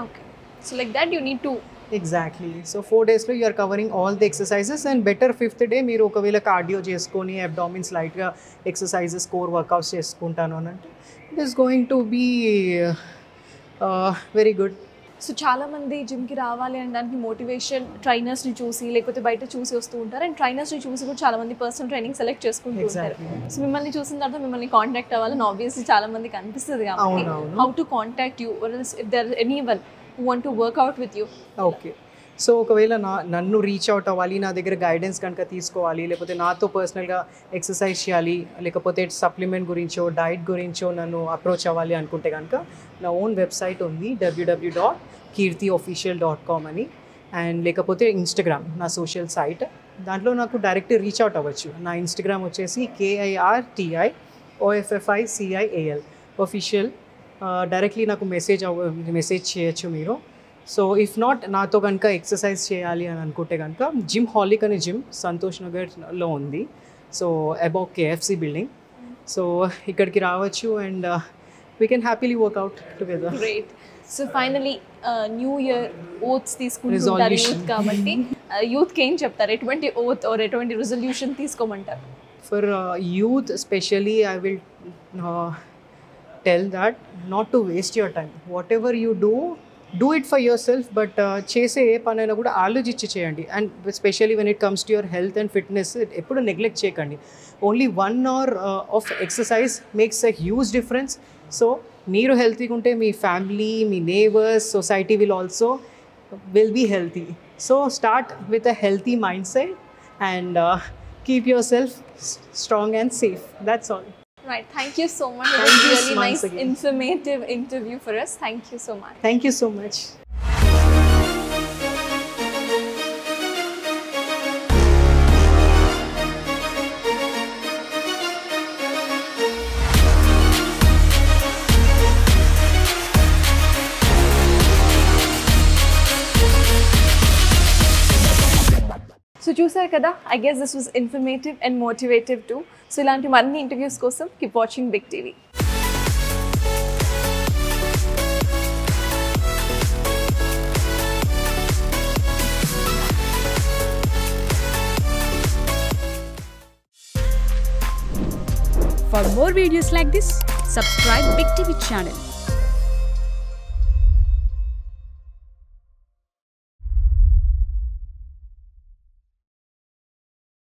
Okay. So like that you need to exactly. So 4 daysలో you are covering all the exercises. And better 5th day మీరు ఒకవేళ cardio చేసుకొని అబ్డామిన్స్ లైట్గా exercises core workouts చేసుకుంటాను అని అంటే it is going to be very good. So చాలామంది జిమ్కి రావాలి అనడానికి మోటివేషన్ ట్రైనర్స్ని చూసి లేకపోతే బయట చూసి వస్తూ ఉంటారు. అండ్ ట్రైనర్స్ని చూసి కూడా చాలామంది పర్సనల్ ట్రైనింగ్ సెలెక్ట్ చేసుకుంటూ ఉంటారు. సో మిమ్మల్ని చూసిన తర్వాత మిమ్మల్ని కాంటాక్ట్ అవ్వాలని ఆబ్వియస్లీ చాలా మందికి అనిపిస్తుంది కాబట్టి how to contact you or if there anyone who want to work out with you? Okay. So ఒకవేళ నన్ను రీచ్ అవుట్ అవ్వాలి, నా దగ్గర గైడెన్స్ కనుక తీసుకోవాలి, లేకపోతే నాతో పర్సనల్గా ఎక్సర్సైజ్ చేయాలి, లేకపోతే సప్లిమెంట్ గురించో డైట్ గురించో నన్ను అప్రోచ్ అవ్వాలి అనుకుంటే కనుక నా ఓన్ వెబ్సైట్ ఉంది www.kirtiofficial.com అని. అండ్ లేకపోతే ఇన్స్టాగ్రామ్ నా సోషల్ సైట్, దాంట్లో నాకు డైరెక్ట్ రీచ్ అవుట్ అవ్వచ్చు. నా ఇన్స్టాగ్రామ్ వచ్చేసి KIRTIOFFICIAL official. డైరెక్ట్లీ నాకు మెసేజ్ చేయొచ్చు మీరు. సో ఇఫ్ నాట్ నాతో కనుక ఎక్సర్సైజ్ చేయాలి అని అనుకుంటే కనుక జిమ్ హాలిక్ అనే జిమ్ సంతోష్ నగర్లో ఉంది. So above KFC building. So ఇక్కడికి రావచ్చు and we can happily workout together. Great. So finally new year oaths తీసుకుంటారు యూత్ కాబట్టి యూత్కి ఏం చెప్తారు? ఎటువంటి ఓత్ ఆర్ ఎటువంటి రిజల్యూషన్ తీసుకోమంటారు? For youth specially I will tell that not to waste your time. Whatever you do it for yourself, but చేసే ఏ పనైనా కూడా ఆలోచించి చేయండి. And specially when it comes to your health and fitness ఎప్పుడు neglect చేయకండి. Only 1 hour of exercise makes a huge difference. So మీరు హెల్తీగా ఉంటే మీ ఫ్యామిలీ, మీ neighbours, society will be healthy. So start with a healthy mindset and keep yourself strong and safe. That's all. Right. Thank you so much. It Thank was you really once nice, again. informative interview for us. Thank you so much. Thank you so much. So చూసారు కదా, I guess this was informative and motivative too. So ఇలాంటి మరిన్ని interviews కోసం keep watching big TV. For more videos like this, subscribe Big TV channel.